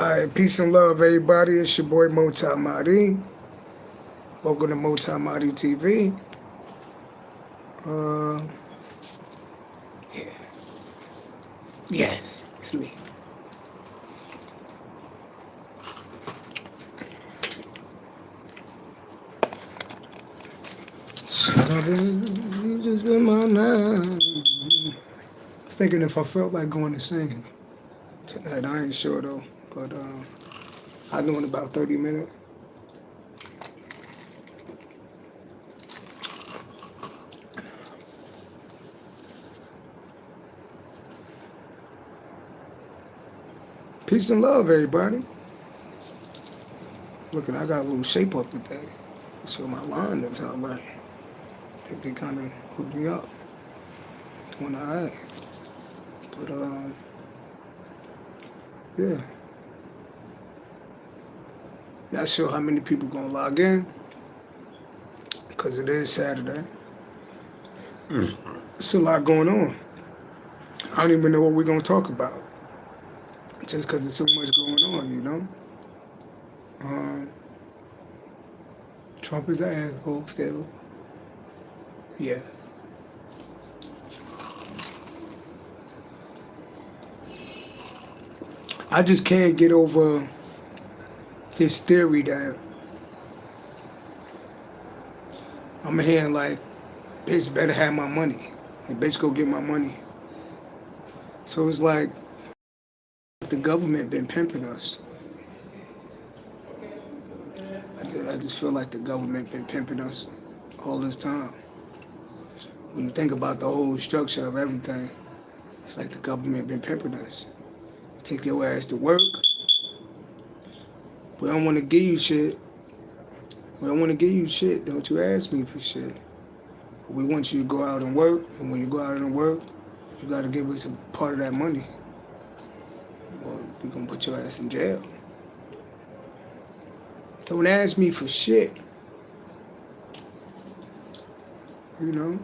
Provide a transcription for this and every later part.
Alright, peace and love, everybody. It's your boy MultiMahditv. Welcome to MultiMahditv. Yeah. Yes, it's me. You just been my mind. I was thinking if I felt like going to sing tonight. I ain't sure though, but I'll do in about 30 minutes. Peace and love, everybody. Looking, I got a little shape up today. So my line is all right. I think they kind of hooked me up. Doing all right. But, yeah. Not sure how many people gonna log in, because it is Saturday. It's a lot going on. I don't even know what we're gonna talk about. Just because there's so much going on, you know? Trump is an asshole still. Yes. I just can't get over this theory that I'm hearing like, bitch better have my money. And bitch go get my money. So it's like the government been pimping us. I just feel like the government been pimping us all this time. When you think about the whole structure of everything, it's like the government been pimping us. Take your ass to work. We don't want to give you shit. We don't want to give you shit. Don't you ask me for shit. We want you to go out and work, and when you go out and work, you got to give us a part of that money. Or we're going to put your ass in jail. Don't ask me for shit. You know?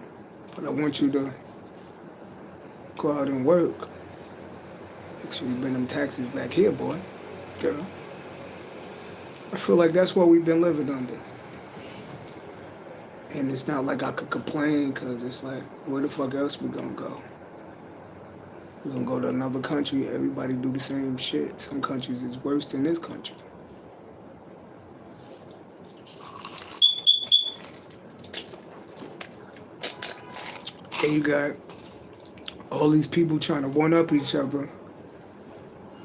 But I want you to go out and work. Make sure you bring them taxes back here, boy. Girl. I feel like that's what we've been living under. And it's not like I could complain, because it's like, where the fuck else we gonna go? We're gonna go to another country, everybody do the same shit. Some countries is worse than this country. And you got all these people trying to one-up each other.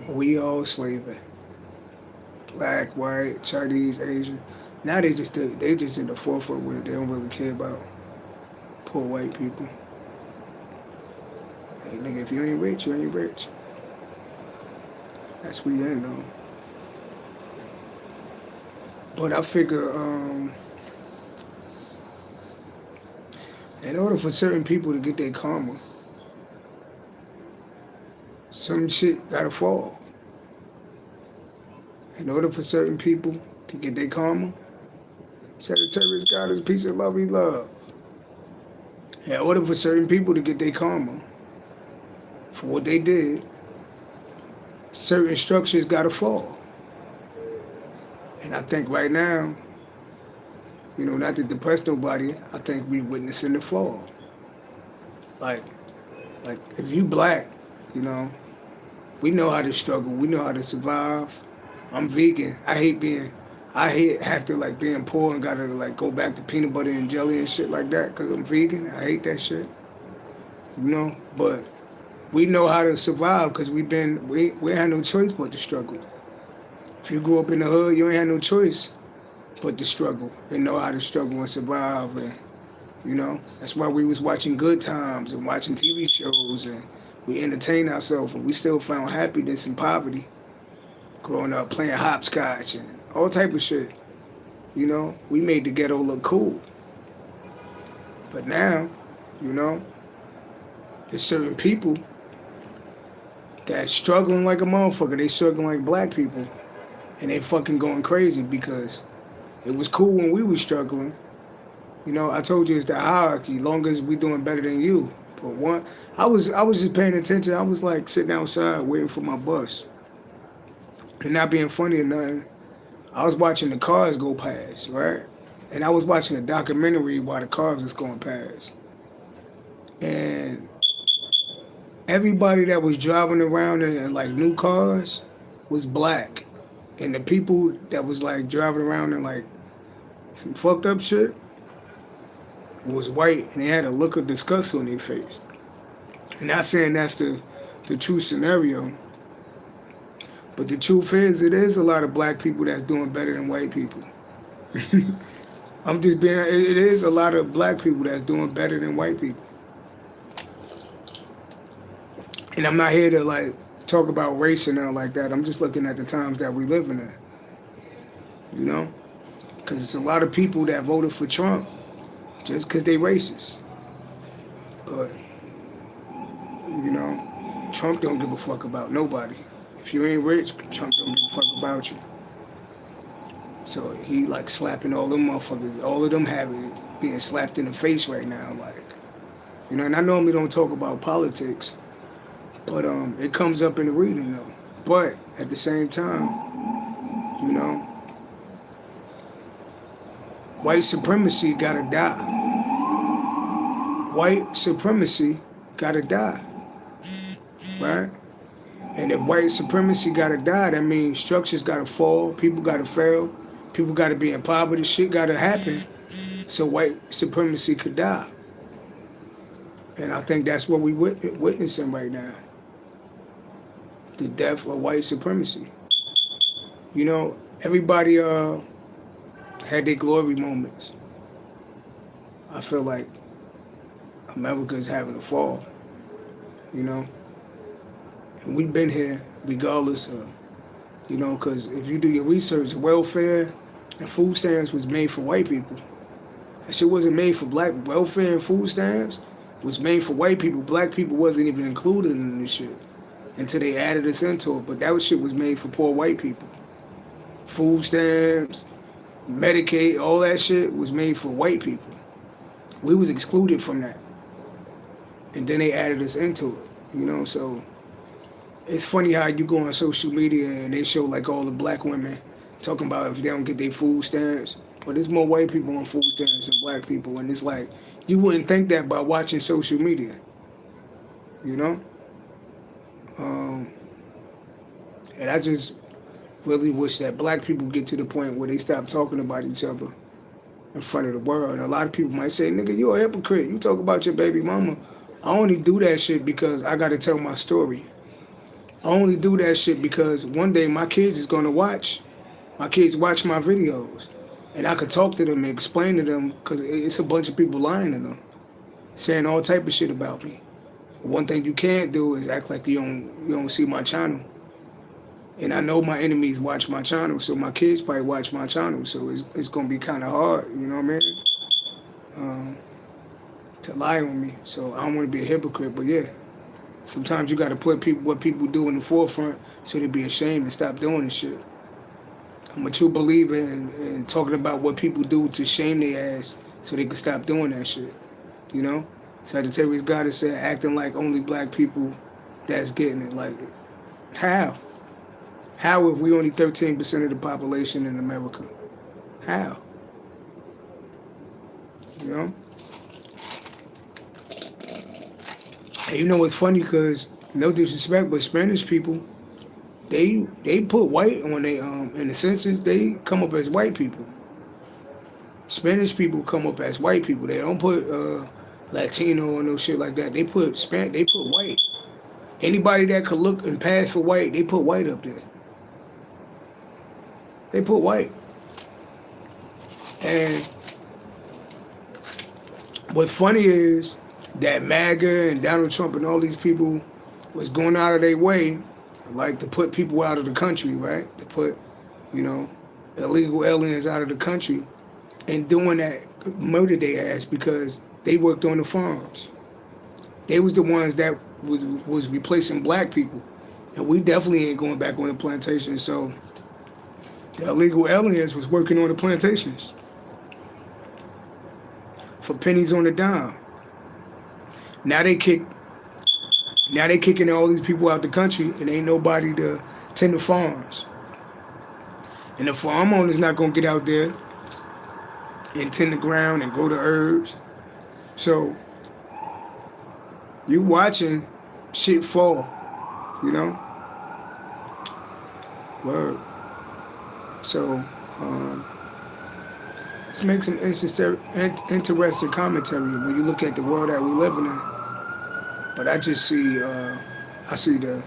We all slaving. Black, white, Chinese, Asian. Now they just in the forefront with it. They don't really care about poor white people. Hey, nigga, if you ain't rich, you ain't rich. That's what you ain't though. But I figure, in order for certain people to get their karma, some shit gotta fall. In order for certain people to get their karma, Sagittarius God is peace and love, he love. In order for certain people to get their karma for what they did, certain structures gotta fall. And I think right now, you know, not to depress nobody, I think we witnessing the fall. Like if you black, you know, we know how to struggle, we know how to survive. I'm vegan. I hate have to like being poor and gotta like go back to peanut butter and jelly and shit like that because I'm vegan. I hate that shit. You know, but we know how to survive because we had no choice but to struggle. If you grew up in the hood, you ain't had no choice but to struggle and know how to struggle and survive. And you know, that's why we was watching Good Times and watching TV shows, and we entertained ourselves, and we still found happiness in poverty. Growing up playing hopscotch and all type of shit. You know, we made the ghetto look cool. But now, you know, there's certain people that's struggling like a motherfucker. They struggling like black people. And they fucking going crazy because it was cool when we was struggling. You know, I told you it's the hierarchy. Long as we doing better than you. But I was just paying attention. I was like sitting outside waiting for my bus. and not being funny or nothing, I was watching the cars go past, right? And I was watching a documentary while the cars was going past. And everybody that was driving around in like new cars was black. And the people that was like driving around in like some fucked up shit was white, and they had a look of disgust on their face. And not saying that's the true scenario, but the truth is, it is a lot of black people that's doing better than white people. I'm just being, it is a lot of black people that's doing better than white people. And I'm not here to like talk about race and all like that. I'm just looking at the times that we living in, you know? Because it's a lot of people that voted for Trump just because they racist. But, you know, Trump don't give a fuck about nobody. If you ain't rich, Trump don't give a fuck about you. So he like slapping all them motherfuckers, all of them having being slapped in the face right now, like, you know, and I normally don't talk about politics, but it comes up in the reading though. But at the same time, you know, white supremacy gotta die. White supremacy gotta die, right? And if white supremacy gotta die, that means structures gotta fall, people gotta fail, people gotta be in poverty, shit gotta happen, so white supremacy could die. And I think that's what we witnessing right now. The death of white supremacy. You know, everybody had their glory moments. I feel like America is having a fall, you know? And we've been here regardless of, you know, because if you do your research, welfare and food stamps was made for white people. That shit wasn't made for black. Welfare and food stamps was made for white people. Black people wasn't even included in this shit until they added us into it. But that shit was made for poor white people. Food stamps, Medicaid, all that shit was made for white people. We was excluded from that. And then they added us into it, you know, so it's funny how you go on social media and they show like all the black women talking about if they don't get their food stamps, but there's more white people on food stamps than black people, and it's like you wouldn't think that by watching social media, you know. And I just really wish that black people get to the point where they stop talking about each other in front of the world. And a lot of people might say, "Nigga, you a hypocrite. You talk about your baby mama." I only do that shit because I got to tell my story. I only do that shit because one day my kids is going to watch. My kids watch my videos. And I could talk to them and explain to them because it's a bunch of people lying to them. Saying all type of shit about me. One thing you can't do is act like you don't see my channel. And I know my enemies watch my channel, so my kids probably watch my channel. So it's going to be kind of hard, you know what I mean? To lie on me. So I don't want to be a hypocrite, but yeah. Sometimes you got to put what people do in the forefront so they be ashamed and stop doing this shit. I'm a true believer in talking about what people do to shame their ass so they can stop doing that shit. You know? Sagittarius goddess said acting like only black people that's getting it. Like, how? How if we only 13% of the population in America? How? You know? And you know what's funny, because no disrespect, but Spanish people, they put white on they in the census, they come up as white people. Spanish people come up as white people. They don't put Latino or no shit like that. They put white. Anybody that could look and pass for white, they put white up there. They put white. And what's funny is that MAGA and Donald Trump and all these people was going out of their way, like to put people out of the country, right? To put, you know, illegal aliens out of the country, and doing that murdered their ass because they worked on the farms. They was the ones that was replacing black people, and we definitely ain't going back on the plantation. So the illegal aliens was working on the plantations for pennies on the dime. Now they kicking all these people out the country, and ain't nobody to tend the farms. And the farm owner's not going to get out there and tend the ground and grow the herbs. So you watching shit fall, you know? Word. So, let's make some interesting commentary when you look at the world that we're living in. But I just see, I see the,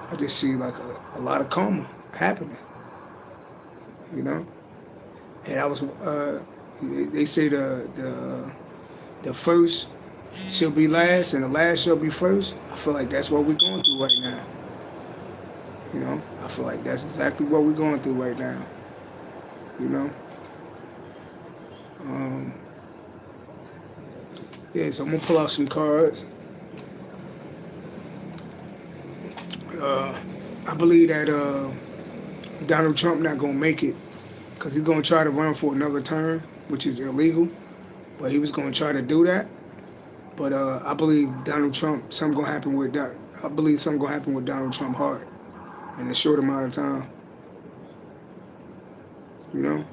I just see like a lot of karma happening, you know? And I was, they say the first shall be last and the last shall be first. I feel like that's what we're going through right now. You know, I feel like that's exactly what we're going through right now. You know? Yeah, so I'm going to pull out some cards. I believe that Donald Trump not going to make it because he's going to try to run for another term, which is illegal. But he was going to try to do that. But I believe Donald Trump, something going to happen with that. I believe something going to happen with Donald Trump hard in a short amount of time. You know?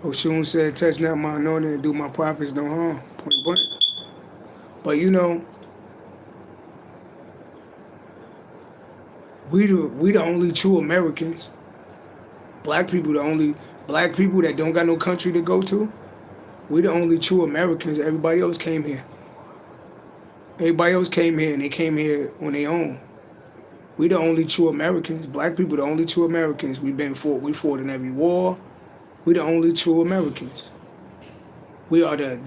Oshun said, touch not my anointing and do my prophets no harm. Point blank. But you know, we the only true Americans. Black people that don't got no country to go to. We the only true Americans. Everybody else came here. Everybody else came here and they came here on their own. We the only true Americans. Black people the only true Americans. We fought in every war. We the only true Americans. We are the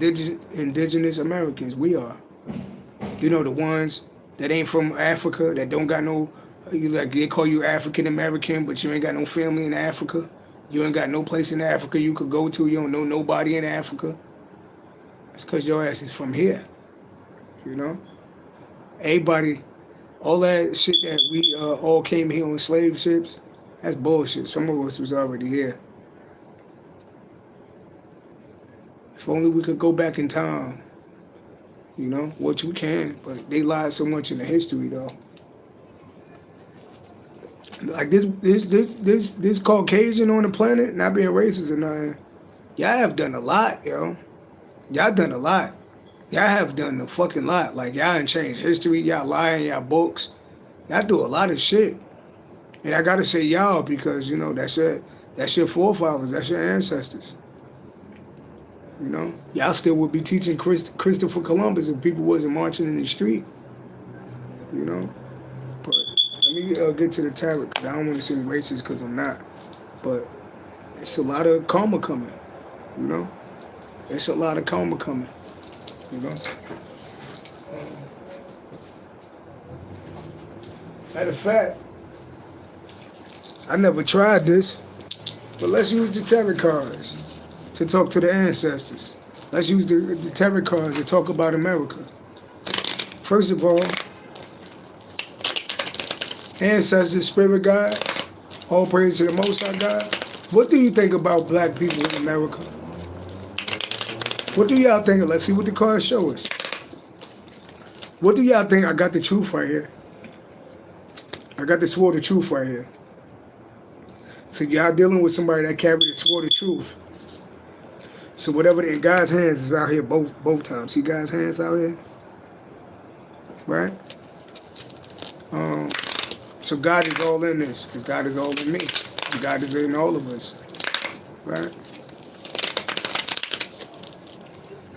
indigenous Americans. We are. You know, the ones that ain't from Africa, that don't got no, they call you African American, but you ain't got no family in Africa. You ain't got no place in Africa you could go to. You don't know nobody in Africa. That's because your ass is from here. You know? Everybody, all that shit that we all came here on slave ships, that's bullshit. Some of us was already here. If only we could go back in time, you know, which we can, but they lied so much in the history, though. Like this Caucasian on the planet, not being racist or nothing, y'all have done a lot, yo. Y'all done a lot. Y'all have done a fucking lot. Like, y'all ain't changed history, y'all lying, y'all books. Y'all do a lot of shit. And I gotta say y'all because, you know, that's your forefathers, that's your ancestors. You know, y'all still would be teaching Christopher Columbus if people wasn't marching in the street. You know, but let me get to the tarot because I don't want to seem racist because I'm not. But it's a lot of karma coming. You know, it's a lot of karma coming. You know. Matter of fact, I never tried this, but let's use the tarot cards to talk to the ancestors. Let's use the tarot cards to talk about America. First of all, ancestors, spirit guide, all praise to the Most High God. What do you think about black people in America? What do y'all think? Let's see what the cards show us. What do y'all think? I got the truth right here. I got the sword of truth right here. So y'all dealing with somebody that carried the sword of truth. So whatever in God's hands is out here both times. See God's hands out here? Right? So God is all in this, because God is all in me. And God is in all of us. Right?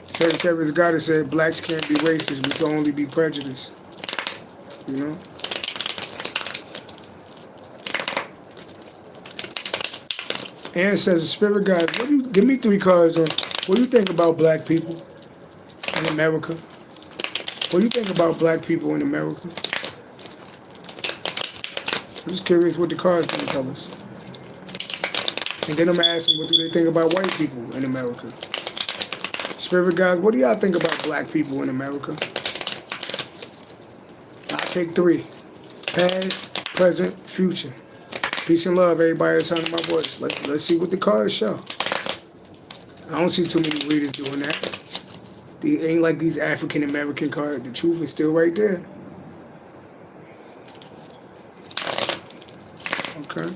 Secretary of God has said blacks can't be racist, we can only be prejudiced. You know? Ancestors, spirit guide, give me 3 cards on what do you think about black people in America? What do you think about black people in America? I'm just curious what the cards can tell us. And then I'm asking, what do they think about white people in America? Spirit guides, what do y'all think about black people in America? I'll take 3. Past, present, future. Peace and love, everybody that's under my voice. Let's see what the cards show. I don't see too many readers doing that. Ain't like these African American cards. The truth is still right there. Okay.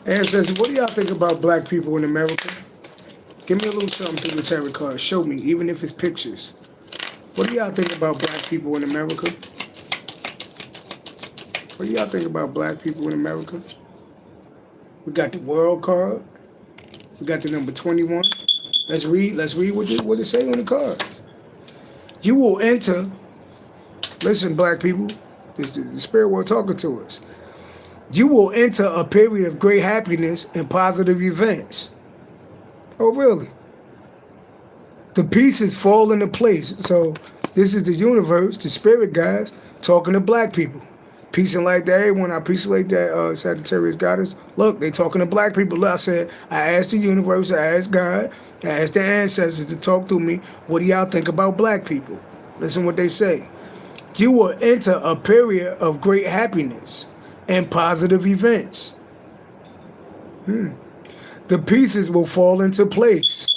Ancestors, what do y'all think about black people in America? Give me a little something through the tarot card. Show me, even if it's pictures. What do y'all think about black people in America? What do y'all think about black people in America? We got the world card. We got the number 21. Let's read what it say on the card. You will enter, listen, black people, this is the spirit world talking to us. You will enter a period of great happiness and positive events. Oh, really? The pieces fall into place. So this is the universe, the spirit guys, talking to black people. Peace and light to everyone. I appreciate that, Sagittarius goddess. Look, they talking to black people. Look, I said, I asked the universe, I asked God, I asked the ancestors to talk to me. What do y'all think about black people? Listen what they say. You will enter a period of great happiness and positive events. The pieces will fall into place.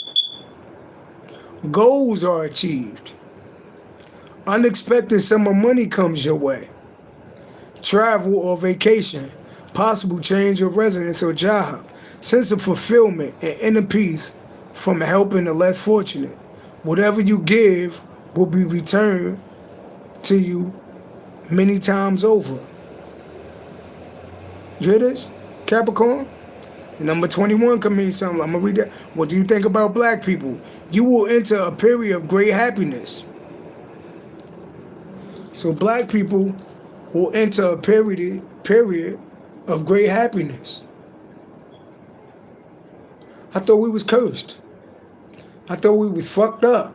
Goals are achieved. Unexpected sum of money comes your way. Travel or vacation. Possible change of residence or job. Sense of fulfillment and inner peace from helping the less fortunate. Whatever you give will be returned to you many times over. You hear this, Capricorn? The number 21 can mean something. I'm going to read that. What do you think about black people? You will enter a period of great happiness. So black people will enter a period of great happiness. I thought we was cursed. I thought we was fucked up.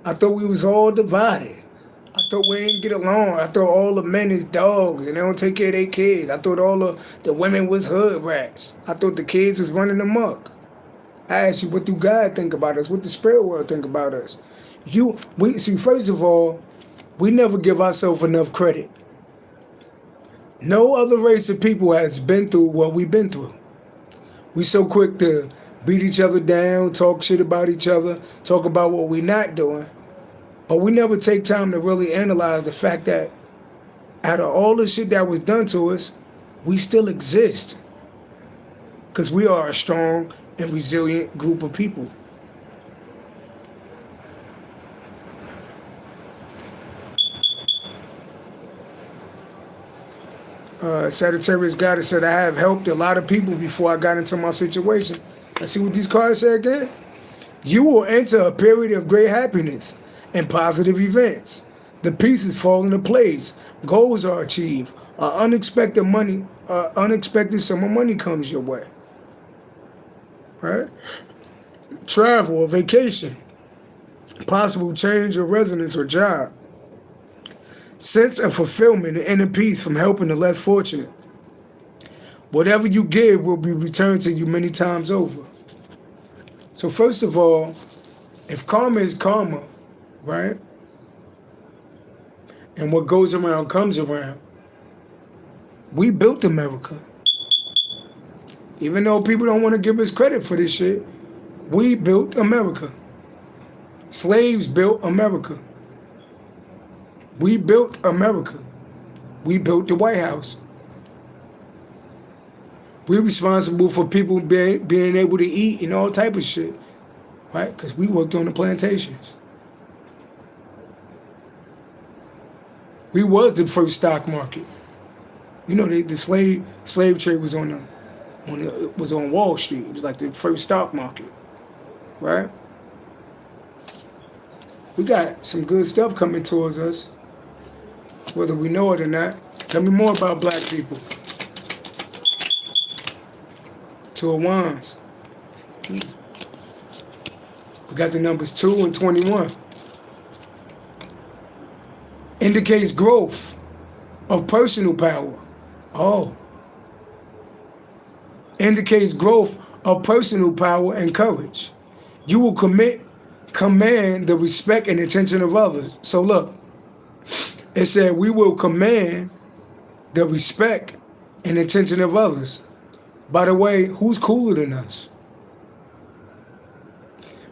I thought we was all divided. I thought we didn't get along. I thought all the men is dogs and they don't take care of their kids. I thought all the women was hood rats. I thought the kids was running amok. I asked you, what do God think about us? What the spirit world think about us? See, first of all, we never give ourselves enough credit. No other race of people has been through what we've been through. We so quick to beat each other down, talk shit about each other, talk about what we're not doing. But we never take time to really analyze the fact that out of all the shit that was done to us, we still exist. Because we are a strong and resilient group of people. Sagittarius goddess said, I have helped a lot of people before I got into my situation. Let's see what these cards say again. You will enter a period of great happiness and positive events. The pieces fall into place. Goals are achieved. Unexpected sum of money comes your way. Right? Travel or vacation. Possible change of residence or job. Sense of fulfillment and inner peace from helping the less fortunate. Whatever you give will be returned to you many times over. So first of all, if karma is karma, right? And what goes around comes around. We built America. Even though people don't want to give us credit for this shit, we built America. Slaves built America. We built America. We built the White House. We're responsible for people being able to eat and all type of shit, right? Because we worked on the plantations. We was the first stock market. You know, the slave trade was on Wall Street. It was like the first stock market, right? We got some good stuff coming towards us, whether we know it or not. Tell me more about black people. Two of Wands. We got the numbers 2 and 21. Indicates growth of personal power. Oh. Indicates growth of personal power and courage. You will command the respect and attention of others. So look, it said we will command the respect and attention of others. By the way, who's cooler than us?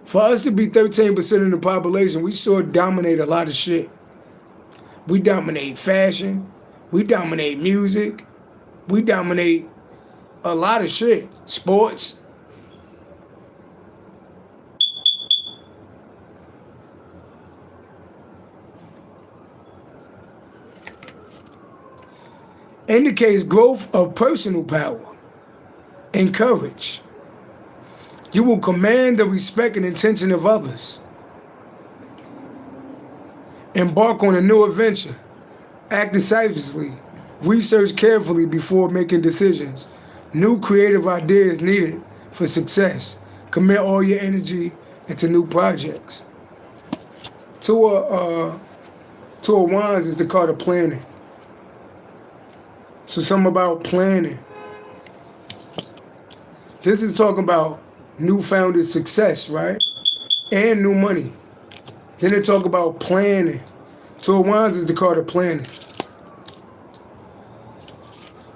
For us to be 13% of the population, we sure dominate a lot of shit. We dominate fashion. We dominate music. We dominate a lot of shit. Sports. Indicates growth of personal power and courage. You will command the respect and attention of others. Embark on a new adventure. Act decisively. Research carefully before making decisions. New creative ideas needed for success. Commit all your energy into new projects. Two of Wands is the card of planning. So something about planning. This is talking about newfound success, right? And new money. Then they talk about planning. Two of Wands is the card of planning.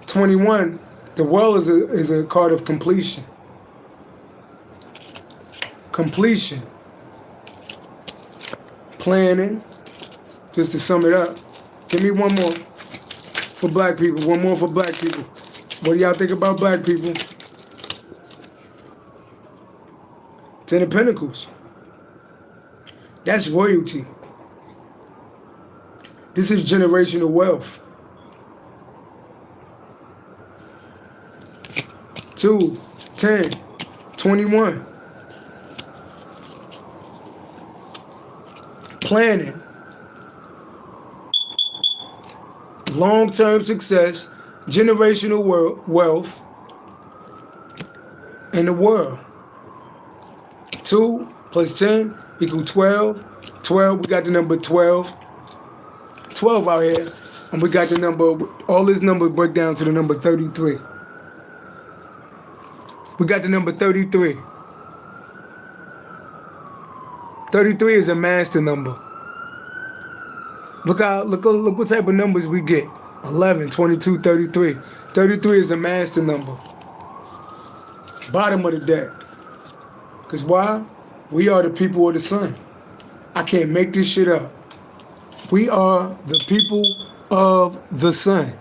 21, the World is a card of completion. Completion. Planning. Just to sum it up. Give me one more for black people. One more for black people. What do y'all think about black people? Ten of Pentacles. That's royalty. This is generational wealth. 2, 10, 21. Planning. Long-term success, generational wealth in the world. 2 plus 10 equals 12. 12, we got the number 12. 12 out here. And we got the number, all this numbers break down to the number 33. We got the number 33. 33 is a master number. Look what type of numbers we get. 11, 22, 33. 33 is a master number. Bottom of the deck. Because why? We are the people of the sun. I can't make this shit up. We are the people of the sun.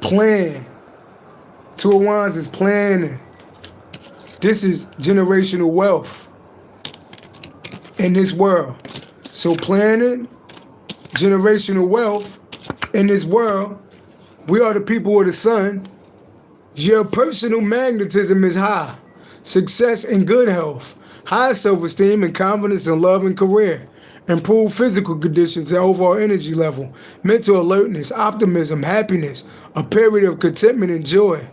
Plan. Two of Wands is planning. This is generational wealth in this world. So planning, generational wealth in this world, we are the people of the sun. Your personal magnetism is high. Success and good health. High self-esteem and confidence in love and career. Improved physical conditions and overall energy level. Mental alertness, optimism, happiness. A period of contentment and joy.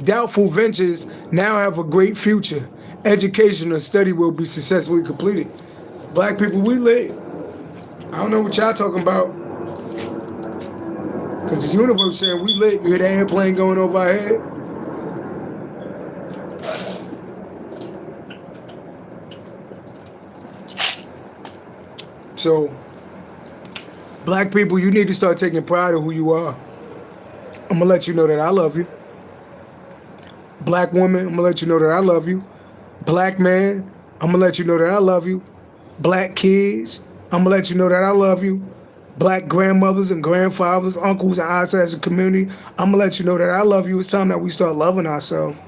Doubtful ventures now have a great future. Education or study will be successfully completed. Black people, we lit. I don't know what y'all talking about. Because the universe saying we lit. You hear the airplane going over our head? So, black people, you need to start taking pride in who you are. I'm going to let you know that I love you. Black woman, I'm going to let you know that I love you. Black man, I'm going to let you know that I love you. Black kids, I'm going to let you know that I love you. Black grandmothers and grandfathers, uncles and aunts as a community, I'm going to let you know that I love you. It's time that we start loving ourselves.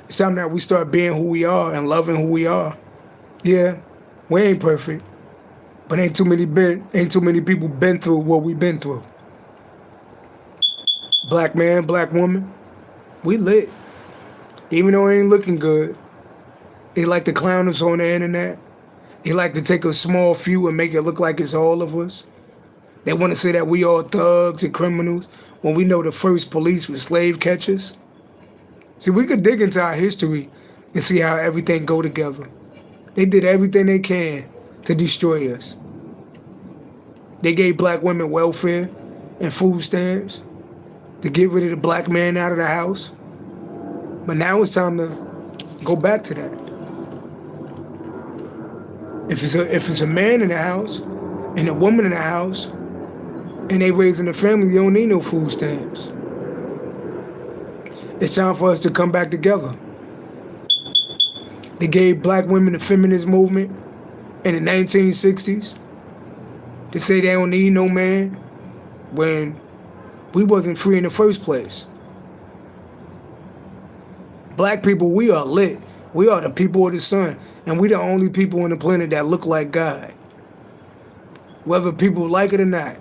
It's time that we start being who we are and loving who we are. Yeah, we ain't perfect. But ain't too many people been through what we've been through. Black man, black woman, we lit. Even though it ain't looking good. They like to clown us on the internet. They like to take a small few and make it look like it's all of us. They want to say that we all thugs and criminals when we know the first police were slave catchers. See, we could dig into our history and see how everything go together. They did everything they can to destroy us. They gave black women welfare and food stamps to get rid of the black man out of the house. But now it's time to go back to that. If it's a man in the house and a woman in the house and they raising a family, you don't need no food stamps. It's time for us to come back together. They gave black women the feminist movement in the 1960s to say they don't need no man when we wasn't free in the first place. Black people, we are lit. We are the people of the sun. And we the only people on the planet that look like God. Whether people like it or not.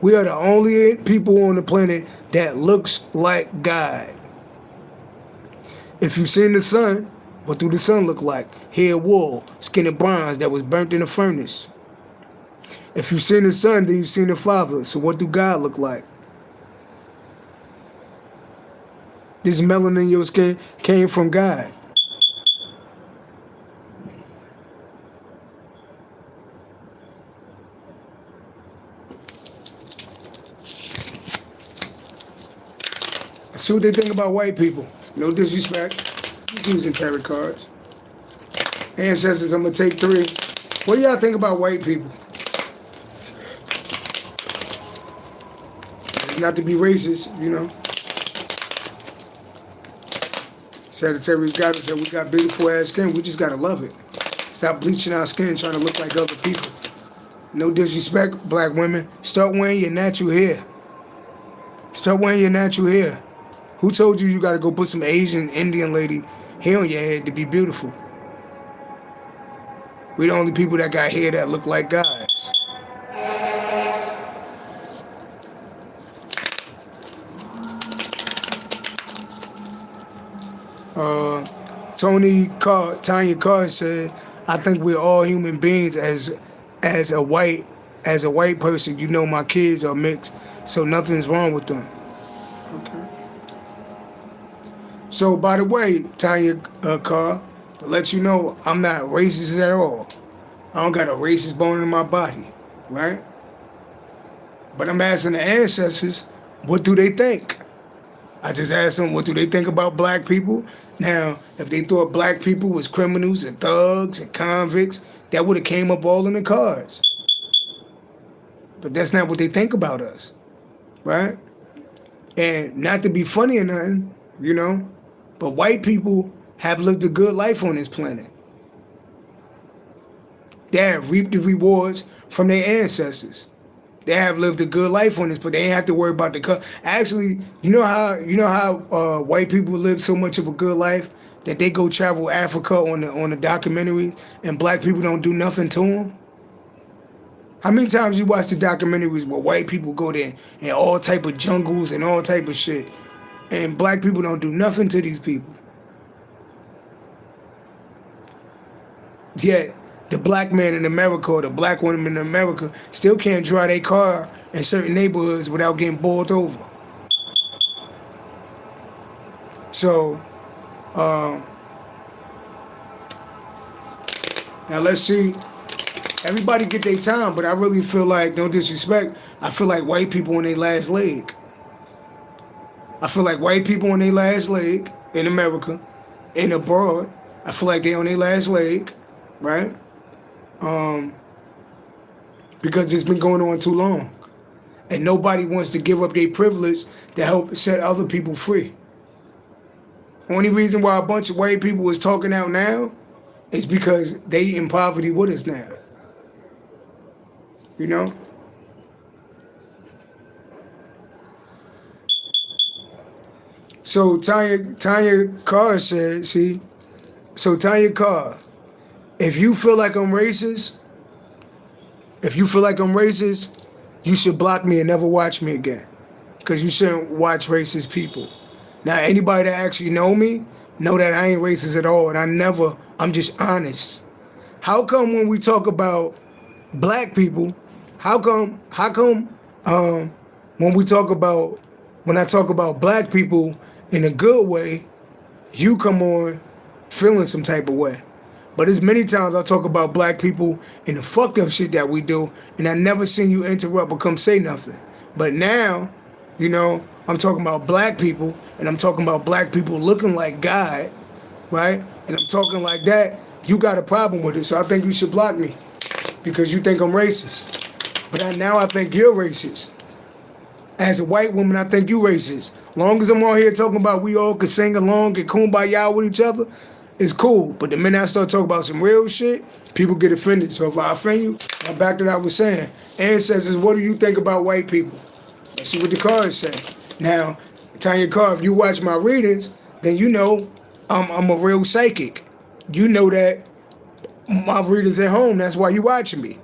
We are the only people on the planet that looks like God. If you've seen the sun, what do the sun look like? Hair wool, skin of bronze that was burnt in a furnace. If you've seen the sun, then you've seen the Father. So what do God look like? This melanin in your skin came from God. See what they think about white people. No disrespect. Just using tarot cards. Ancestors, I'm going to take 3. What do y'all think about white people? It's not to be racist, you know. Sagittarius got us that we got beautiful ass skin. We just got to love it. Stop bleaching our skin trying to look like other people. No disrespect, black women. Start wearing your natural hair. Start wearing your natural hair. Who told you you got to go put some Asian, Indian lady hair on your head to be beautiful? We the only people that got hair that look like guys. Tanya Carr said, I think we're all human beings as a white person. You know my kids are mixed, so nothing's wrong with them. Okay. So by the way, Tanya Carr, to let you know, I'm not racist at all. I don't got a racist bone in my body, right? But I'm asking the ancestors, what do they think? I just asked them, what do they think about black people? Now, if they thought black people was criminals and thugs and convicts, that would have came up all in the cards. But that's not what they think about us, right? And not to be funny or nothing, you know, but white people have lived a good life on this planet. They have reaped the rewards from their ancestors. They have lived a good life on this, but they ain't have to worry about the color. Actually, you know how white people live so much of a good life that they go travel Africa on the documentary, and black people don't do nothing to them. How many times you watch the documentaries where white people go there and all type of jungles and all type of shit, and black people don't do nothing to these people? Yet the black man in America or the black woman in America still can't drive their car in certain neighborhoods without getting bowled over. So, now let's see. Everybody get their time, but I really feel like, no disrespect, I feel like white people on their last leg. I feel like white people on their last leg in America, and abroad, I feel like they on their last leg, right? Because it's been going on too long. And nobody wants to give up their privilege to help set other people free. Only reason why a bunch of white people is talking out now is because they in poverty with us now. You know? So Tanya Carr said, see? So Tanya Carr, if you feel like I'm racist, you should block me and never watch me again. Because you shouldn't watch racist people. Now, anybody that actually know me, know that I ain't racist at all, and I'm just honest. How come when we talk about black people, how come when I talk about black people in a good way, you come on feeling some type of way? But there's many times I talk about black people and the fucked up shit that we do, and I never seen you interrupt or come say nothing. But now, you know, I'm talking about black people, and I'm talking about black people looking like God, right? And I'm talking like that, you got a problem with it, so I think you should block me because you think I'm racist. But now I think you're racist. As a white woman, I think you racist. Long as I'm on here talking about we all can sing along, get kumbaya with each other, it's cool. But the minute I start talking about some real shit, people get offended. So if I offend you, I back to what I was saying. Ancestors, what do you think about white people? Let's see what the cards say. Now, Tanya Carr, if you watch my readings, then you know I'm a real psychic. You know that my readings at home, that's why you watching me.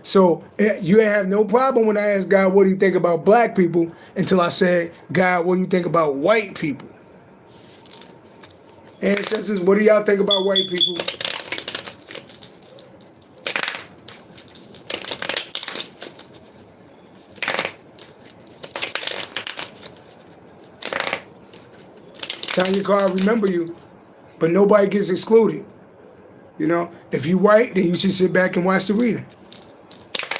So you have no problem when I ask God, what do you think about black people? Until I said, God, what do you think about white people? Ancestors, what do y'all think about white people? Tanya Carr, I remember you, but nobody gets excluded. You know, if you white, then you should sit back and watch the reading.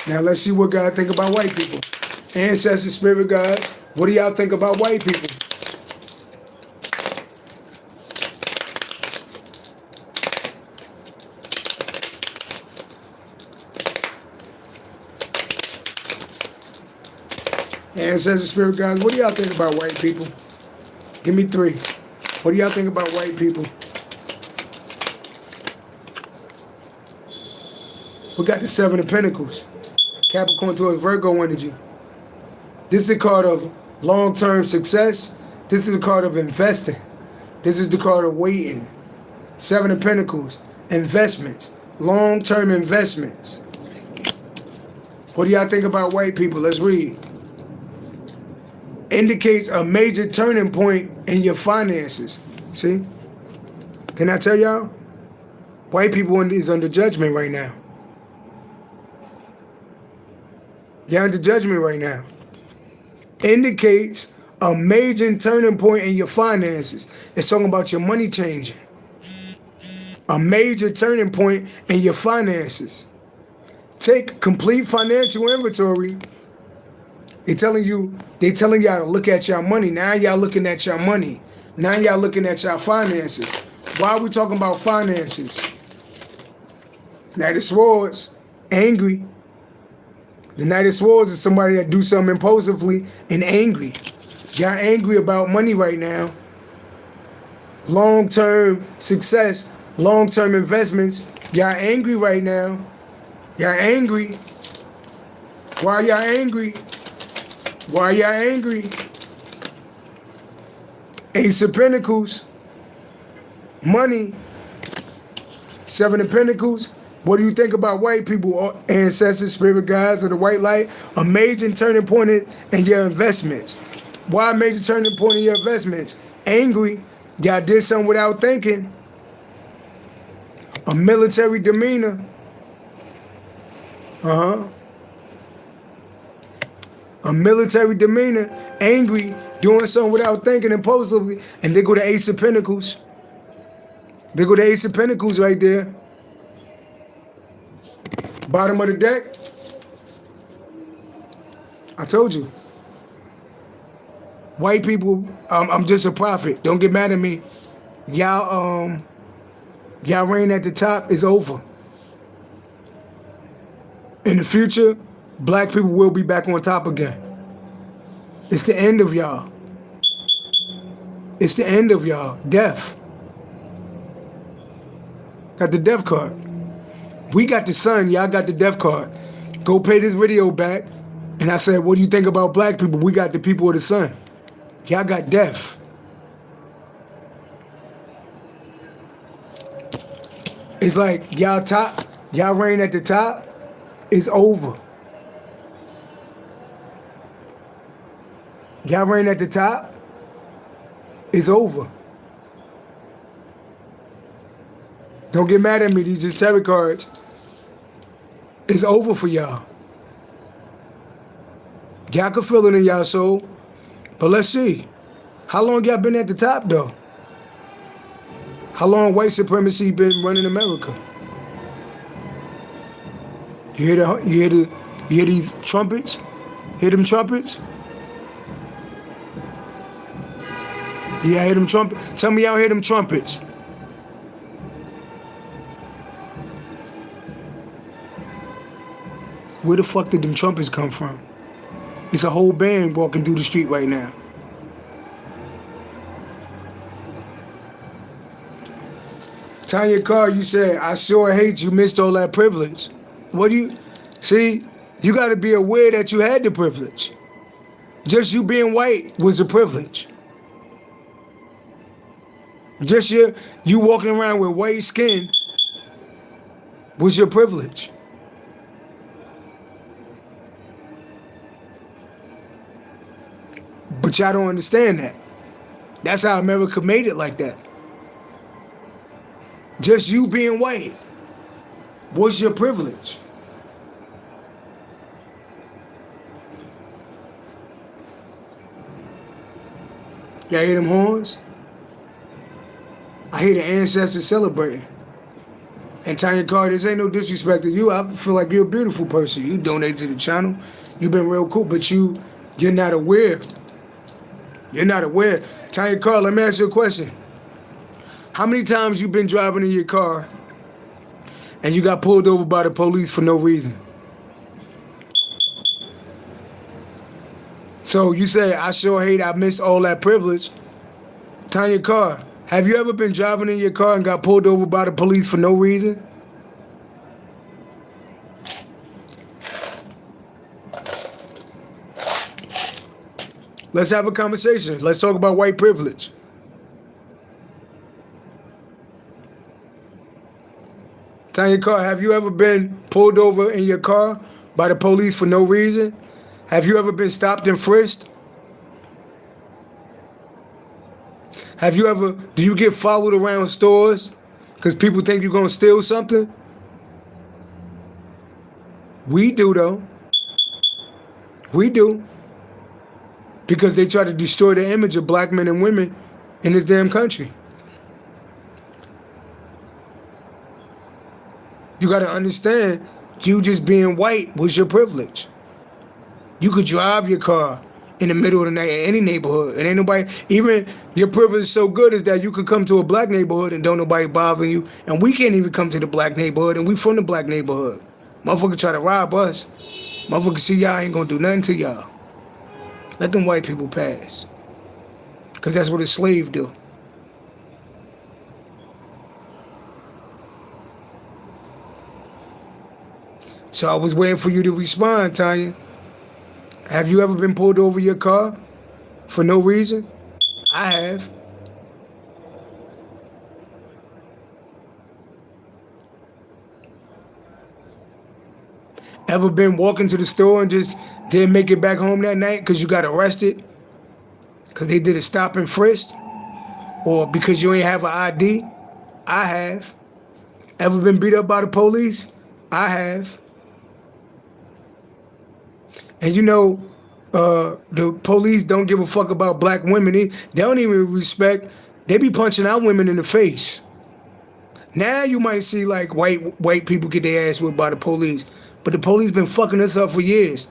Now let's see what God think about white people. Ancestors, spirit God, what do y'all think about white people? Ancestors, spirit guys, what do y'all think about white people? Give me 3. What do y'all think about white people? We got the 7 of Pentacles. Capricorn towards Virgo energy. This is the card of long-term success. This is the card of investing. This is the card of waiting. 7 of Pentacles. Investments. Long-term investments. What do y'all think about white people? Let's read. Indicates a major turning point in your finances. See? Can I tell y'all? White people is under judgment right now. You're under judgment right now. Indicates a major turning point in your finances. It's talking about your money changing. A major turning point in your finances. Take complete financial inventory. They're telling y'all to look at your money. Now y'all looking at your money. Now y'all looking at your finances. Why are we talking about finances? Knight of Swords, angry. The Knight of Swords is somebody that do something impulsively and angry. Y'all angry about money right now. Long-term success, long-term investments. Y'all angry right now. Y'all angry. Why y'all angry? Why y'all angry? Ace of Pentacles. Money. 7 of Pentacles. What do you think about white people, ancestors, spirit guides of the white light? A major turning point in your investments. Why a major turning point in your investments? Angry. Y'all did something without thinking. A military demeanor. A military demeanor. Angry. Doing something without thinking impulsively. And they go to Ace of Pentacles. They go to Ace of Pentacles right there. Bottom of the deck. I told you. White people, I'm just a prophet. Don't get mad at me. Y'all reign at the top is over. In the future, black people will be back on top again. It's the end of y'all. It's the end of y'all. Death. Got the death card. We got the sun, y'all got the death card. Go pay this video back. And I said, what do you think about black people? We got the people of the sun. Y'all got death. It's like y'all reign at the top is over. Y'all reign at the top is over. Don't get mad at me, these just tarot cards. It's over for y'all. Y'all can feel it in y'all soul. But let's see. How long y'all been at the top though? How long white supremacy been running America? You hear these trumpets? Hear them trumpets? Yeah, I hear them trumpets. Tell me y'all hear them trumpets. Where the fuck did them trumpets come from? It's a whole band walking through the street right now. Tanya Carr, you said, I sure hate you missed all that privilege. What do you, see, you got to be aware that you had the privilege. Just you being white was a privilege. Just you walking around with white skin was your privilege. But y'all don't understand that. That's how America made it like that. Just you being white was your privilege. Y'all hear them horns? I hear the ancestors celebrating. And Tanya Carr, this ain't no disrespect to you. I feel like you're a beautiful person. You donate to the channel. You've been real cool, but you're not aware. You're not aware. Tanya Carr, let me ask you a question. How many times you been driving in your car and you got pulled over by the police for no reason? So you say, I sure hate I missed all that privilege. Tanya Carr, have you ever been driving in your car and got pulled over by the police for no reason? Let's have a conversation. Let's talk about white privilege. Tanya Carr, have you ever been pulled over in your car by the police for no reason? Have you ever been stopped and frisked? Have you ever, do you get followed around stores because people think you're going to steal something? We do, though. We do. Because they try to destroy the image of black men and women in this damn country. You got to understand, you just being white was your privilege. You could drive your car in the middle of the night in any neighborhood. And ain't nobody, even your privilege is so good is that you could come to a black neighborhood and don't nobody bothering you. And we can't even come to the black neighborhood and we from the black neighborhood. Motherfucker try to rob us. Motherfucker see y'all ain't gonna do nothing to y'all. Let them white people pass. Because that's what a slave do. So I was waiting for you to respond, Tanya. Have you ever been pulled over your car for no reason? I have. Ever been walking to the store and just didn't make it back home that night because you got arrested? Because they did a stop and frisk? Or because you ain't have an ID? I have. Ever been beat up by the police? I have. And you know, the police don't give a fuck about black women. They don't even respect, they be punching out women in the face. Now you might see like white people get their ass whipped by the police. But the police been fucking us up for years.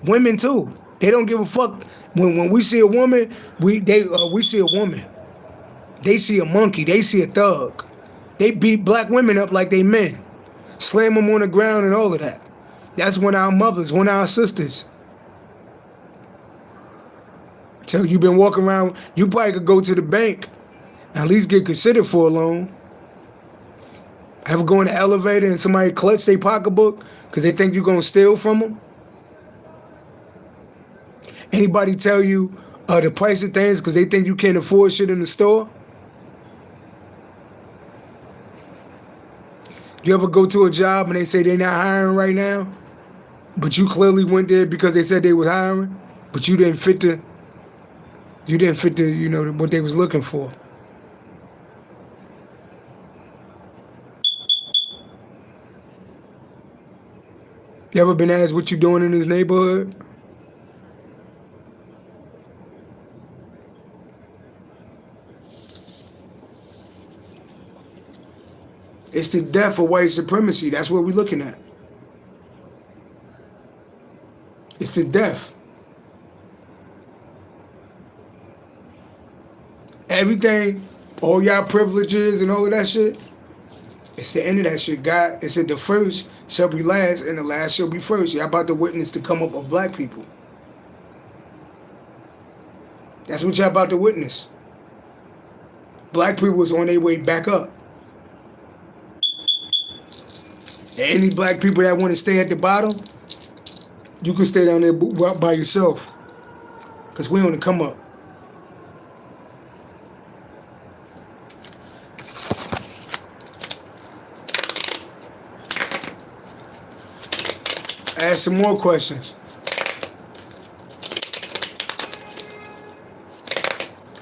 Women too. They don't give a fuck. When we see a woman, we see a woman. They see a monkey. They see a thug. They beat black women up like they men. Slam them on the ground and all of that. That's one of our mothers, one of our sisters. So you've been walking around, you probably could go to the bank and at least get considered for a loan. Ever go in the elevator and somebody clutch their pocketbook because they think you're going to steal from them? Anybody tell you the price of things because they think you can't afford shit in the store? You ever go to a job and they say they're not hiring right now, but you clearly went there because they said they was hiring, but you didn't fit the, you know, what they was looking for. You ever been asked what you doing in this neighborhood? It's the death of white supremacy. That's what we're looking at. It's the death. Everything, all y'all privileges and all of that shit, it's the end of that shit. God, it said the first shall be last and the last shall be first. Y'all about to witness the come up of black people. That's what y'all about to witness. Black people was on their way back up. any black people that want to stay at the bottom, you can stay down there by yourself. Because we on the come up. Ask some more questions.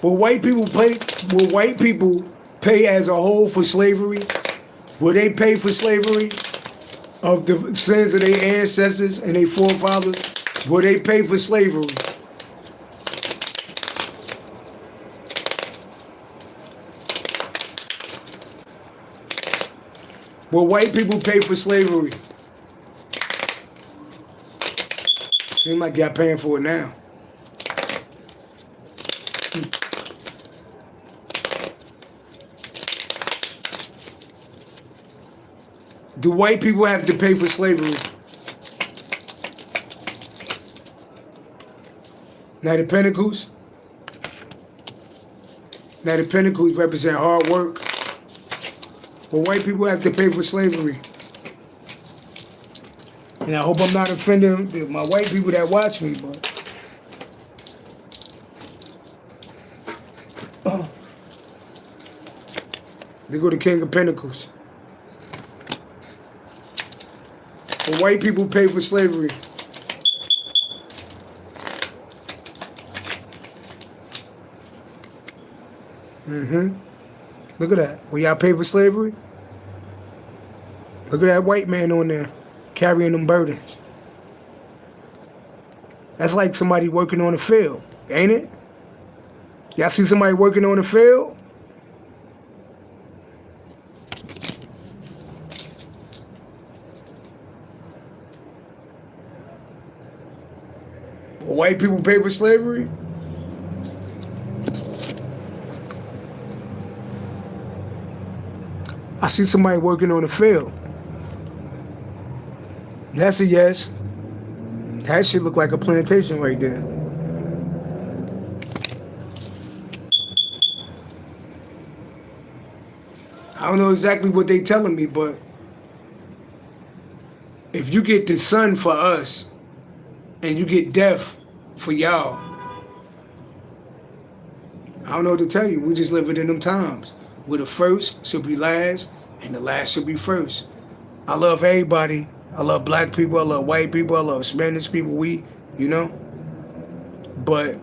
Will white people pay as a whole for slavery? Will they pay for slavery of the sins of their ancestors and their forefathers? Will they pay for slavery? Will white people pay for slavery? Seems like y'all paying for it now. Do white people have to pay for slavery? Knight of Pentacles. Knight of Pentacles represent hard work. But white people have to pay for slavery. And I hope I'm not offending my white people that watch me, but they go to King of Pentacles. But white people pay for slavery. Look at that. Will y'all pay for slavery? Look at that white man on there carrying them burdens. That's like somebody working on the field, ain't it? Y'all see somebody working on the field? Will white people pay for slavery? I see somebody working on the field. That's a yes. That shit look like a plantation right there. I don't know exactly what they telling me, but if you get the sun for us and you get death for y'all, I don't know what to tell you. We just living in them times where the first should be last and the last should be first. I love everybody. I love black people. I love white people. I love Spanish people. You know. But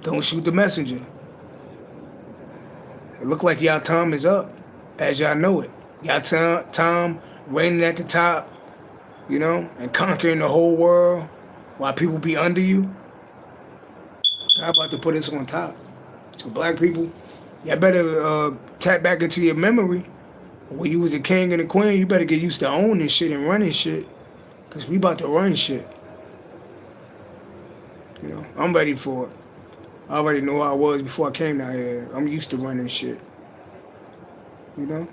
don't shoot the messenger. It look like y'all time is up, as y'all know it. Y'all time reigning at the top, you know, and conquering the whole world while people be under you. God about to put us on top. So black people, y'all better tap back into your memory. When you was a king and a queen, you better get used to owning shit and running shit. Because we about to run shit. You know, I'm ready for it. I already know how I was before I came down here. I'm used to running shit. You know?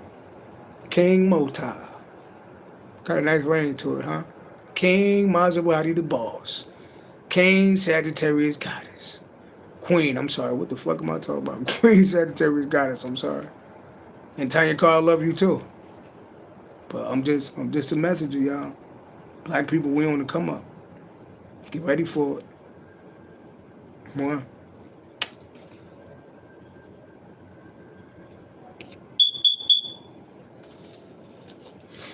King Mota. Got a nice ring to it, huh? King Maserati the boss. King Sagittarius goddess. Queen, I'm sorry. What the fuck am I talking about? Queen Sagittarius goddess, I'm sorry. And Tanya Carr, I love you too. But I'm just a messenger, y'all. Black people, we on the come up. Get ready for it. More.